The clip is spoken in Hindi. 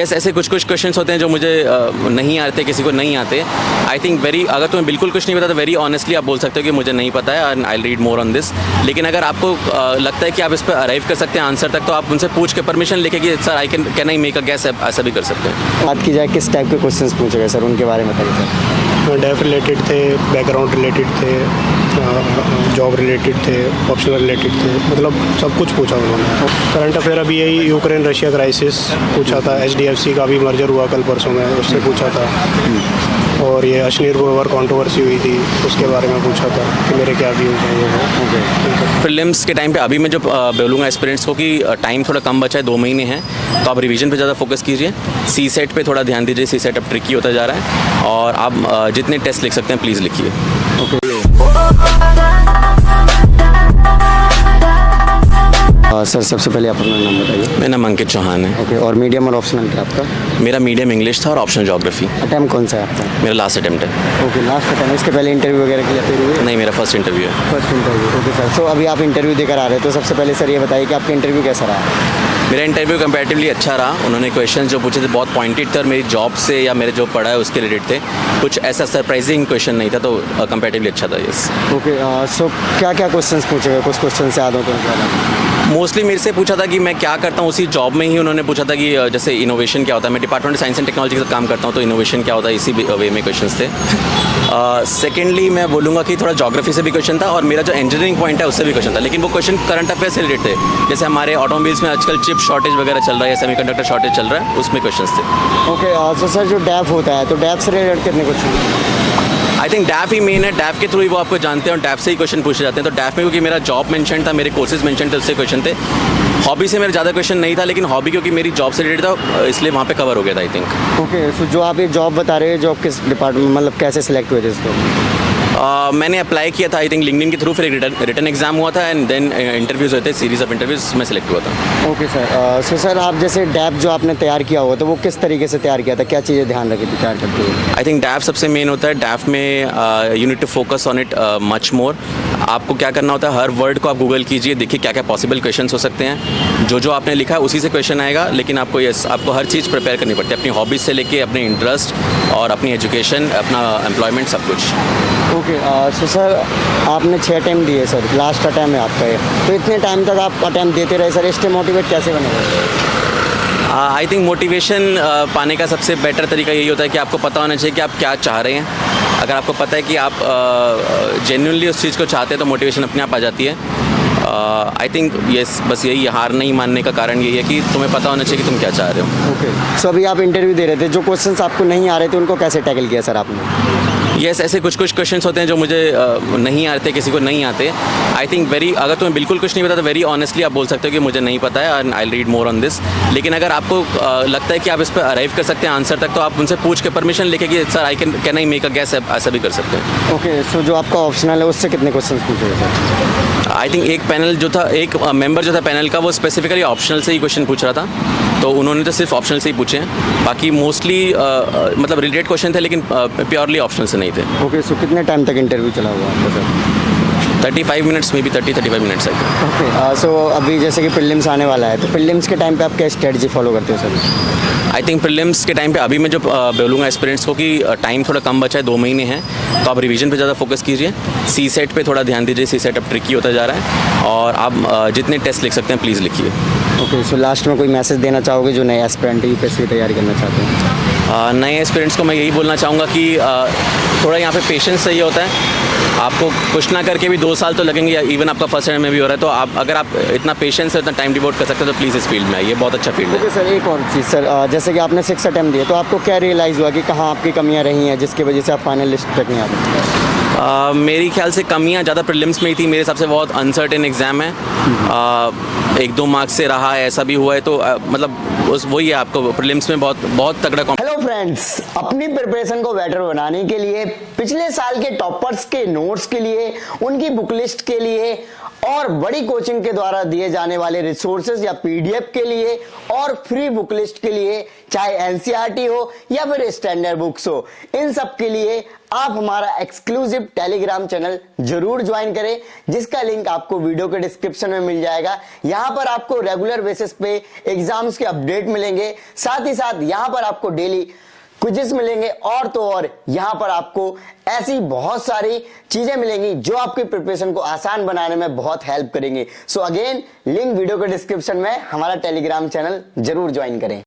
ऐसे कुछ क्वेश्चंस होते हैं जो मुझे नहीं आते, किसी को नहीं आते। आई थिंक अगर तुम्हें बिल्कुल कुछ नहीं पता तो वेरी ऑनेस्टली आप बोल सकते हो कि मुझे नहीं पता है and I read more on this. लेकिन अगर आपको लगता है कि आप इस पर अराइव कर सकते हैं आंसर तक, तो आप उनसे पूछ के परमिशन लेके कि sir I can I make a gas, ऐसा भी कर सकते हैं। बात की जाए किस टाइप के क्वेश्चंस पूछे गए सर, उनके बारे में बताइए सर। डेफ रिलेटेड थे, बैकग्राउंड रिलेटेड थे, जॉब रिलेटेड थे, ऑप्शनल रिलेटेड थे, मतलब सब कुछ पूछा उन्होंने। करंट अफेयर अभी यही यूक्रेन रशिया क्राइसिस पूछा था, HDFC का भी मर्जर हुआ कल परसों में, उससे पूछा था। और ये अश्नीर ग्रोवर कंट्रोवर्सी हुई थी, उसके बारे में पूछा था कि मेरे क्या व्यूज़ हैं। प्रीलिम्स के टाइम पे अभी मैं जो बोलूँगा एस्पिरेंट्स को कि टाइम थोड़ा कम बचा है, 2 महीने हैं, तो आप रिवीजन पे ज़्यादा फोकस कीजिए। CSET पे थोड़ा ध्यान दीजिए, CSET अब ट्रिकी होता जा रहा है, और आप जितने टेस्ट लिख सकते हैं प्लीज़ लिखिए। सर सबसे पहले आप अपना नाम बताइए। मेरा नाम अंकित चौहान है। ओके, और मीडियम और ऑप्शनल क्या आपका? मेरा मीडियम इंग्लिश था और ऑप्शनल ज्योग्राफी। अटैम्प्ट कौन सा है आपका? मेरा लास्ट अटेम्प्ट है। Okay, last attempt. इसके पहले इंटरव्यू वगैरह के लिए फिर हुए? नहीं, मेरा फर्स्ट इंटरव्यू है। First interview. ओके सर, सो अभी आप इंटरव्यू देकर आ रहे हैं, तो सबसे पहले सर ये बताइए कि आपका इंटरव्यू कैसा रहा? मेरा इंटरव्यू कंपैरेटिवली अच्छा रहा। उन्होंने क्वेश्चन जो पूछे थे बहुत पॉइंटेड थे और मेरी जॉब से या मेरे जो पढ़ा है उसके रिलेटेड थे। कुछ ऐसा सरप्राइजिंग क्वेश्चन नहीं था, तो कंपैरेटिवली अच्छा था। यस। ओके, सो क्या क्या क्वेश्चंस पूछे गए? कुछ क्वेश्चन से याद हो तो मोस्टली मेरे से पूछा था कि मैं क्या करता हूँ, उसी जॉब में ही उन्होंने पूछा था कि जैसे इनोवेशन क्या होता है। मैं डिपार्टमेंट साइंस एंड टेक्नोलॉजी के साथ काम करता हूँ, तो इनोवेशन क्या होता है, इसी वे में क्वेश्चंस थे। सेकेंडली मैं बोलूँगा कि थोड़ा ज्योग्राफी से भी क्वेश्चन था, और मेरा जो इंजीनियरिंग पॉइंट है उससे भी क्वेश्चन था, लेकिन वो क्वेश्चन करंट अफेयर से रिलेटेड थे। जैसे हमारे ऑटोमोबाइल्स में आजकल चिप शॉर्टेज वगैरह चल रहा है, सेमीकंडक्टर शॉर्टेज चल रहा है, उसमें क्वेश्चन थे। ओके, सो सर जो डैफ होता है, तो डैफ से रिलेटेड कितने question? I think डैफ he main है, डैफ के थ्रू ही वो आपको जानते हैं और डैफ से ही क्वेश्चन पूछे जाते हैं। तो डैफ में क्योंकि मेरा जॉब मेंशन था, मेरे कोर्सेज मेंशन थे, उससे क्वेश्चन थे। हॉबी से मेरा ज़्यादा क्वेश्चन नहीं था, लेकिन हॉबी क्योंकि मेरी जॉब से रिलेटेड था, इसलिए वहाँ पे कवर हो गया था आई थिंक। ओके, सो जो आप ये जॉब बता रहे हैं, जॉब किस डिपार्टमेंट, मतलब कैसे सिलेक्ट हुए थे इसको? मैंने अप्लाई किया था आई थिंक लिंक्डइन के थ्रू, फिर एक रिटन एग्जाम हुआ था एंड देन इंटरव्यूज़ हुए थे, सीरीज ऑफ इंटरव्यूज़ में सेलेक्ट हुआ था। ओके सर, सो सर आप जैसे डैप जो आपने तैयार किया हुआ, तो वो किस तरीके से तैयार किया था, क्या चीज़ें ध्यान रखी थी तैयार करते हुए? आई थिंक डैफ सबसे मेन होता है। डैफ में you need to focus on it much more. आपको क्या करना होता है, हर वर्ड को आप गूगल कीजिए, देखिए क्या क्या पॉसिबल क्वेश्चन हो सकते हैं। जो आपने लिखा है उसी से क्वेश्चन आएगा, लेकिन आपको हर चीज़ प्रिपेयर करनी पड़ती है, अपनी हॉबीज़ से लेके अपने इंटरेस्ट और अपनी एजुकेशन, अपना एम्प्लॉयमेंट, सब कुछ। ओके, सो सर आपने 6 अटैम्प्ट दिए सर, लास्ट अटैम्प्ट है आपका ये, तो इतने टाइम तक आप अटैम्प्ट देते रहे सर, इससे मोटिवेट कैसे बने? आई थिंक मोटिवेशन पाने का सबसे बेटर तरीका यही होता है कि आपको पता होना चाहिए कि आप क्या चाह रहे हैं। अगर आपको पता है कि आप जेन्युइनली उस चीज़ को चाहते हैं, तो मोटिवेशन अपने आप आ जाती है। आई थिंक बस यही हार नहीं मानने का कारण यही है कि तुम्हें पता होना चाहिए कि तुम क्या चाह रहे हो। ओके, सो अभी आप इंटरव्यू दे रहे थे, जो क्वेश्चंस आपको नहीं आ रहे थे उनको कैसे टैकल किया सर आपने? ऐसे कुछ क्वेश्चंस होते हैं जो मुझे नहीं आते, किसी को नहीं आते। आई थिंक अगर तुम्हें बिल्कुल कुछ नहीं पता तो वेरी ऑनेस्टली आप बोल सकते हो कि मुझे नहीं पता है and I read more on this. लेकिन अगर आपको लगता है कि आप इस पर अराइव कर सकते हैं आंसर तक, तो आप उनसे पूछ के परमिशन लेके कि sir I can I make a gas, ऐसा भी कर सकते हैं। ओके, सो जो आपका ऑप्शनल है उससे कितने क्वेश्चन पूछे गए सर? आई थिंक एक मेंबर जो था पैनल का, वो स्पेसिफिकली ऑप्शनल से ही क्वेश्चन पूछ रहा था, तो उन्होंने तो सिर्फ ऑप्शनल से ही पूछे हैं। बाकी मोस्टली मतलब रिलेटेड क्वेश्चन थे, लेकिन प्योरली ऑप्शनल से नहीं थे। ओके, सो कितने टाइम तक इंटरव्यू चला हुआ आपका सर? 35 मिनट्स में भी 30-35 मिनट्स है। ओके, सो अभी जैसे कि प्रीलिम्स आने वाला है, तो प्रीलिम्स के टाइम पे आप क्या स्ट्रेटजी फॉलो करते हो सर? आई थिंक प्रीलिम्स के टाइम पे अभी मैं जो बोलूँगा एस्पिरेंट्स को कि टाइम थोड़ा कम बचा है, 2 महीने हैं, तो आप रिवीजन पे ज़्यादा फोकस कीजिए। CSET पे थोड़ा ध्यान दीजिए, CSET अब ट्रिकी होता जा रहा है, और आप जितने टेस्ट लिख सकते हैं प्लीज़ लिखिए। ओके, सो लास्ट में कोई मैसेज देना चाहोगे जो नए एस्पिरेंट UPSC की तैयारी करना चाहते हैं? नए एस्पिरेंट्स को मैं यही बोलना चाहूँगा कि थोड़ा यहाँ पे पेशेंस चाहिए होता है। आपको कुछ ना करके भी 2 साल तो लगेंगे, या इवन आपका फर्स्ट ईयर में भी हो रहा है, तो अगर आप इतना पेशेंस है, इतना टाइम डिवोट कर सकते हो, तो प्लीज़ इस फील्ड में आइए, बहुत अच्छा फील्ड है। ओके सर, एक और चीज़ सर, जैसे कि आपने 6 अटैम्प्ट दिए, तो आपको क्या रियलाइज़ हुआ कि कहाँ आपकी कमियाँ रही हैं जिसकी वजह से आप फाइनल लिस्ट तक नहीं आ पाए? मेरी ख्याल से कमियाँ ज़्यादा प्रीलिम्स में ही थी। मेरे हिसाब से बहुत अनसर्टेन एग्ज़ाम है, 1-2 मार्क्स से रहा है, ऐसा भी हुआ है, तो मतलब वही है, आपको प्रीलिम्स में बहुत तगड़ा। हेलो फ्रेंड्स, अपनी प्रिपरेशन को बेटर बनाने के लिए, पिछले साल के टॉपर्स के नोट्स के लिए, उनकी बुक लिस्ट के लिए और बड़ी कोचिंग के द्वारा दिए जाने वाले रिसोर्सेज या PDF के लिए और फ्री बुक लिस्ट के लिए, चाहे NCERT हो या फिर स्टैंडर्ड बुक्स हो, इन सब के लिए आप हमारा एक्सक्लूसिव टेलीग्राम चैनल जरूर ज्वाइन करें, जिसका लिंक आपको वीडियो के डिस्क्रिप्शन में मिल जाएगा। यहां पर आपको रेगुलर बेसिस पे एग्जाम्स के अपडेट मिलेंगे, साथ ही साथ यहां पर आपको डेली क्विज़ेस मिलेंगे और तो और यहां पर आपको ऐसी बहुत सारी चीजें मिलेंगी जो आपकी प्रिपरेशन को आसान बनाने में बहुत हेल्प करेंगे। सो अगेन लिंक वीडियो के डिस्क्रिप्शन में, हमारा टेलीग्राम चैनल जरूर ज्वाइन करें।